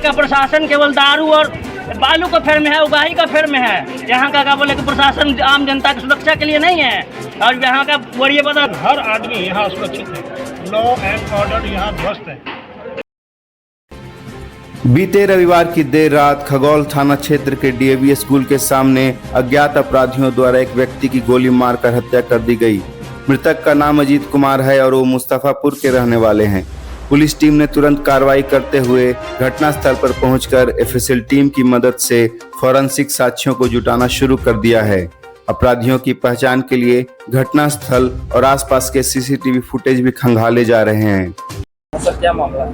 का प्रशासन केवल दारू और बालू का फेर में है, उगाही का फेर में है। यहाँ का क्या बोले कि प्रशासन आम जनता की सुरक्षा के लिए नहीं है। और यहाँ का वरीय पता हर आदमी यहाँ सुरक्षित है, लॉ एंड ऑर्डर यहाँ ध्वस्त है। बीते रविवार की देर रात खगौल थाना क्षेत्र के डीएवी स्कूल के सामने अज्ञात अपराधियों द्वारा एक व्यक्ति की गोली मारकर हत्या कर दी गई। मृतक का नाम अजीत कुमार है और वो मुस्तफापुर के रहने वाले हैं। पुलिस टीम ने तुरंत कार्रवाई करते हुए घटनास्थल पर पहुंचकर एफएसएल टीम की मदद से फॉरेंसिक साक्ष्यों को जुटाना शुरू कर दिया है। अपराधियों की पहचान के लिए घटनास्थल और आसपास के सीसीटीवी फुटेज भी खंगाले जा रहे हैं। सर क्या मामला है?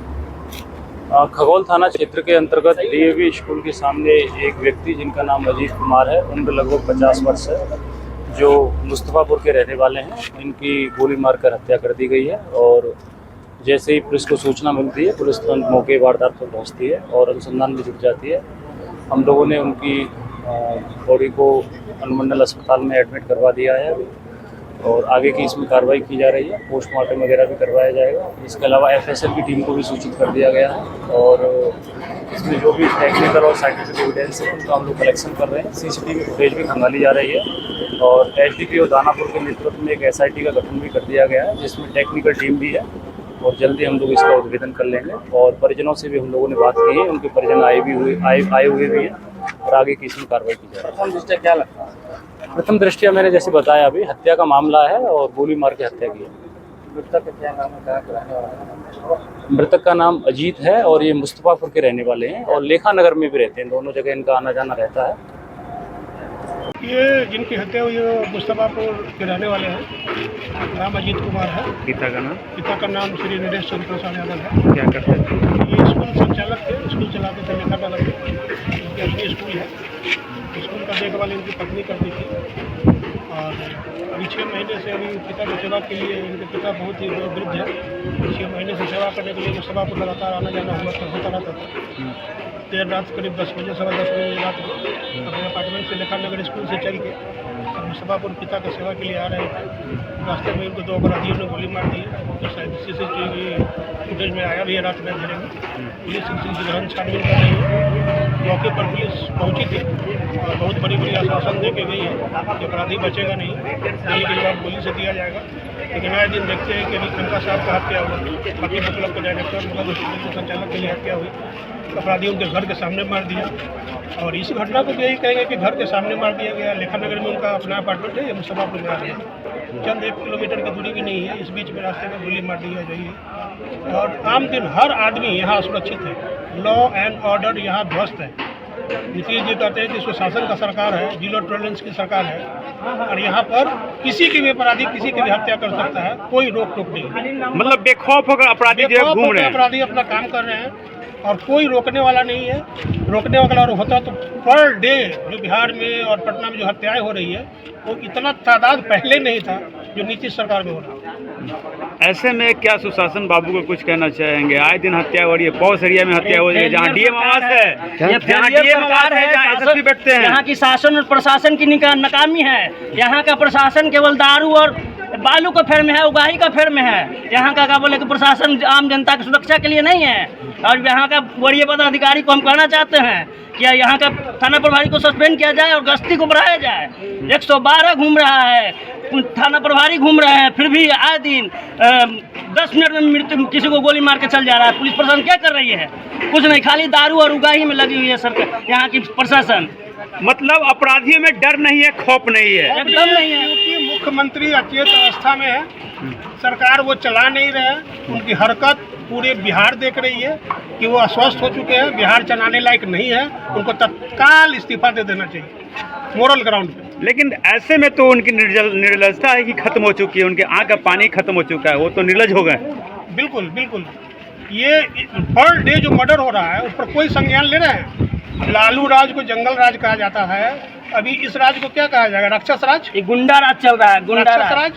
खगौल थाना क्षेत्र के अंतर्गत डीएवी स्कूल के सामने एक व्यक्ति जिनका नाम अजीत कुमार है, उम्र लगभग 50 वर्ष है, जो मुस्तफापुर के रहने वाले हैं, इनकी गोली मारकर हत्या कर दी गई है। और जैसे ही पुलिस को सूचना मिलती है, पुलिस तुरंत मौके वारदात पर पहुंचती है और अनुसंधान में जुट जाती है। हम लोगों ने उनकी बॉडी को अनुमंडल अस्पताल में एडमिट करवा दिया है और आगे की इसमें कार्रवाई की जा रही है। पोस्टमार्टम वगैरह भी करवाया जाएगा। इसके अलावा एफएसएल की टीम को भी सूचित कर दिया गया है और इसमें जो भी टेक्निकल और साइंटिफिक एविडेंस है उनका हम लोग कलेक्शन कर रहे हैं। सीसीटीवी फुटेज भी खंगाली जा रही है और एसडीपीओ दानापुर के नेतृत्व में एक एसआईटी का गठन भी कर दिया गया है, जिसमें टेक्निकल टीम भी है और जल्दी हम लोग इसका उद्भेदन कर लेंगे। और परिजनों से भी हम लोगों ने बात की है, उनके परिजन आए हुए भी हैं और आगे की इसमें कार्रवाई की जाए। प्रथम दृष्टया क्या लगता है? प्रथम दृष्टया मैंने जैसे बताया अभी, हत्या का मामला है और गोली मार के हत्या की है। मृतक का क्या नाम है, कहाँ के रहने वाला है? मृतक का नाम अजीत है और ये मुस्तफापुर के रहने वाले हैं और लेखा नगर में भी रहते हैं। दोनों जगह इनका आना जाना रहता है। ये जिनकी हत्या हुई है मुस्तफापुर के रहने वाले हैं, नाम अजीत कुमार है। पिता का नाम श्री नरेश चंद्र प्रसाद यादव है। क्या करते हैं? ये स्कूल संचालक थे, स्कूल चलाते थे लेखा नगर में। इनकी अपनी स्कूल है, स्कूल का देखभाल इनकी पत्नी करती थी और अभी 6 महीने से अभी पिता की सेवा के लिए, इनके पिता बहुत ही वृद्ध है, 6 महीने से सेवा करने के लिए मुस्तफापुर लगातार आना जाना होता रहता था। देर रात करीब 10 बजे, 10:15 बजे रात को अपने अपार्टमेंट से लेखा नगर स्कूल से चल के मुस्तफापुर पिता की सेवा के लिए आ रहे थे। रास्ते में इनको 2 अपराधियों ने गोली मार दी है, जो शायद सीसीटीवी फुटेज में आया भी है रात में अंधेरे में। पुलिस इनकी गहन छानबीन कर रही है। मौके पर पुलिस पहुंची थी और बहुत बड़ी आश्वासन दे के गई है कि अपराधी बचेगा नहीं, गोली के जवाब गोली से दिया जाएगा। लेकिन आए दिन देखते हैं कि अभी खनका साहब का हत्या हुआ, बाकी मतलब के डायरेक्टर मतलब के संचालक के लिए हत्या हुई, अपराधी उनके घर के सामने मार दिया। और इस घटना को यही कहेंगे कि घर के सामने मार दिया गया। लेखा नगर में उनका अपना अपार्टमेंट है, ये मुस्तफापुर में आ गया, चंद 1 किलोमीटर की दूरी भी नहीं है। इस बीच में रास्ते में गोली मार दी गई है और आम दिन हर आदमी यहाँ सुरक्षित है, लॉ एंड ऑर्डर यहाँ ध्वस्त है। नीतीश जी कहते हैं कि सुशासन का सरकार है, 0 टॉलरेंस की सरकार है और यहाँ पर किसी की भी अपराधी किसी की भी हत्या कर सकता है, कोई रोक टोक नहीं। मतलब बेखौफ होकर अपराधी जो घूम रहे हैं, अपराधी अपना काम कर रहे हैं और कोई रोकने वाला नहीं है। रोकने वाला और होता तो पर डे जो बिहार में और पटना में जो हत्याएं हो रही है वो इतना तादाद पहले नहीं था जो नीतीश सरकार में हो रहा है। ऐसे में क्या सुशासन बाबू को कुछ कहना चाहेंगे? आए दिन हत्या हो रही है, पौष एरिया में हत्या हो रही है, जहाँ डीएम आवास है, जहाँ डीएम आवास है, जहाँ एसएसपी बैठते हैं। यहाँ की शासन और प्रशासन की नाकामी है। यहाँ का प्रशासन केवल दारू और बालू का फेर में है, उगाही का फेर में है। यहाँ का क्या बोले कि प्रशासन आम जनता की सुरक्षा के लिए नहीं है। और यहाँ का वरीय पदाधिकारी को हम कहना चाहते हैं कि यहाँ का थाना प्रभारी को सस्पेंड किया जाए और गश्ती को बढ़ाया जाए। 112 घूम रहा है, थाना प्रभारी घूम रहे हैं, फिर भी आए दिन 10 मिनट में मृत्यु, किसी को गोली मार के चल जा रहा है। पुलिस प्रशासन क्या कर रही है? कुछ नहीं, खाली दारू और उगाही में लगी हुई है सरकार, यहाँ की प्रशासन। मतलब अपराधियों में डर नहीं है, खौफ नहीं है, एकदम नहीं है। क्योंकि मुख्यमंत्री अचेत अवस्था में है, सरकार वो चला नहीं रहे। उनकी हरकत पूरे बिहार देख रही है कि वो अस्वस्थ हो चुके हैं, बिहार चलाने लायक नहीं है। उनको तत्काल इस्तीफा दे देना चाहिए मोरल ग्राउंड पे। लेकिन ऐसे में तो उनकी निर्लजता है कि खत्म हो चुकी है, उनके आँख का पानी खत्म हो चुका है, वो तो निर्लज हो गए। बिल्कुल बिल्कुल, ये पर डे जो मर्डर हो रहा है उस पर कोई संज्ञान ले रहे हैं। लालू राज को जंगल राज कहा जाता है, अभी इस राज को क्या कहा जाएगा? राक्षस राज, ये गुंडा राज चल रहा है, गुंडा राज।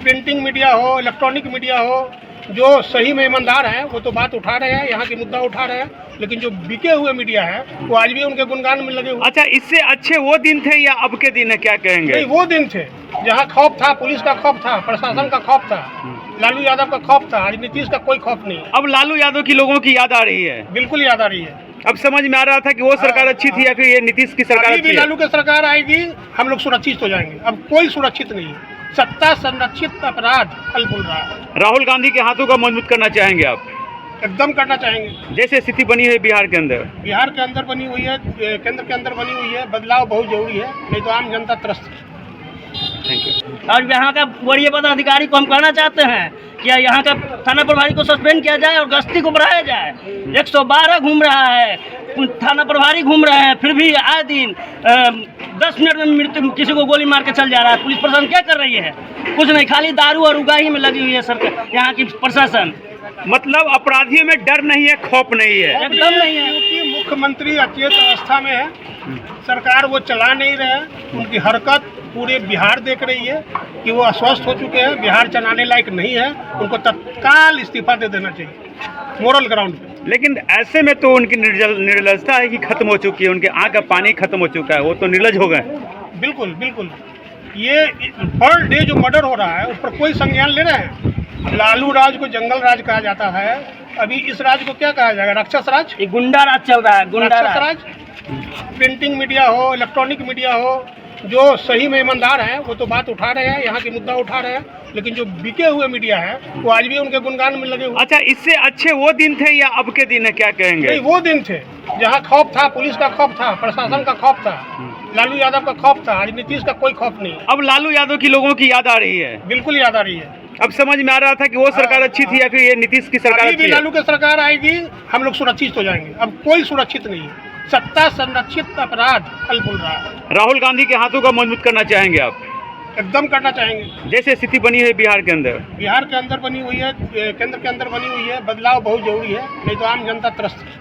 प्रिंटिंग मीडिया हो, इलेक्ट्रॉनिक मीडिया हो, जो सही में ईमानदार हैं वो तो बात उठा रहे हैं, यहाँ के मुद्दा उठा रहे हैं, लेकिन जो बिके हुए मीडिया है वो आज भी उनके गुणगान में लगे हुए। अच्छा, इससे अच्छे वो दिन थे या अब के दिन है, क्या कहेंगे? नहीं, वो दिन थे जहाँ खौफ था, पुलिस का खौफ था, प्रशासन का खौफ था। लालू यादव का खौफ था, आज नीतीश का कोई खौफ नहीं। अब लालू यादव की लोगों की याद आ रही है। बिल्कुल याद आ रही है। अब समझ में आ रहा था कि वो सरकार अच्छी थी या फिर ये नीतीश की सरकार अभी अच्छी भी है। लालू की सरकार आएगी, हम लोग सुरक्षित हो जाएंगे। अब कोई सुरक्षित नहीं है। सत्ता संरक्षित अपराध फल फूल रहा है। राहुल गांधी के हाथों का मजबूत करना चाहेंगे आप, एकदम करना चाहेंगे। जैसे स्थिति बनी है बिहार के अंदर। बिहार के अंदर बनी हुई है, केंद्र के अंदर बनी हुई है, बदलाव बहुत जरूरी है, नहीं तो आम जनता त्रस्त है। Thank you. और यहाँ का वरीय पदाधिकारी को हम कहना चाहते हैं कि यहाँ का थाना प्रभारी को सस्पेंड किया जाए और गश्ती को बढ़ाया जाए। 112 घूम रहा है, थाना प्रभारी घूम रहे हैं, फिर भी आए दिन 10 मिनट में मृत्यु, किसी को गोली मार के चल जा रहा है। पुलिस प्रशासन क्या कर रही है? कुछ नहीं, खाली दारू और उगाही में लगी हुई है सरकार, यहाँ की प्रशासन। मतलब अपराधियों में डर नहीं है, खौफ नहीं है। एकदम नहीं है। क्योंकि मुख्यमंत्री अचेत अवस्था में है, सरकार वो चला नहीं रहे हैं। उनकी हरकत पूरे बिहार देख रही है कि वो अस्वस्थ हो चुके हैं, बिहार चलाने लायक नहीं है। उनको तत्काल इस्तीफा दे देना चाहिए मोरल ग्राउंड पे। लेकिन ऐसे में तो उनकी निर्लजता है कि खत्म हो चुकी है, उनके आँख का पानी खत्म हो चुका है, वो तो निर्लज हो गए। बिल्कुल बिल्कुल। ये पर डे जो मर्डर हो रहा है उस पर कोई संज्ञान ले रहे हैं? लालू राज को जंगल राज कहा जाता है, अभी इस राज को क्या कहा जाएगा? राक्षस राज। ये गुंडा राज चल रहा है, गुंडा राक्षस राज। राज। प्रिंटिंग मीडिया हो, इलेक्ट्रॉनिक मीडिया हो, जो सही में ईमानदार हैं वो तो बात उठा रहे हैं, यहाँ की मुद्दा उठा रहे हैं, लेकिन जो बिके हुए मीडिया है वो आज भी उनके गुणगान में लगे हुए। अच्छा, इससे अच्छे वो दिन थे या अब के दिन है, क्या कहेंगे? नहीं, वो दिन थे जहाँ खौफ था, पुलिस का खौफ था, प्रशासन का खौफ था, लालू यादव का खौफ था। आज नीतीश का कोई खौफ नहीं। अब लालू यादव की लोगों की याद आ रही है। बिल्कुल याद आ रही है। अब समझ में आ रहा था कि वो सरकार अच्छी थी या फिर ये नीतीश की सरकार अभी भी अच्छी है। लालू की सरकार आएगी, हम लोग सुरक्षित हो जाएंगे। अब कोई सुरक्षित नहीं है। सत्ता संरक्षित अपराध फल फूल रहा है। राहुल गांधी के हाथों का मजबूत करना चाहेंगे आप, एकदम करना चाहेंगे। जैसे स्थिति बनी है बिहार के अंदर। बिहार के अंदर बनी हुई है, केंद्र के अंदर बनी हुई है, बदलाव बहुत जरूरी है, नहीं तो आम जनता त्रस्त है।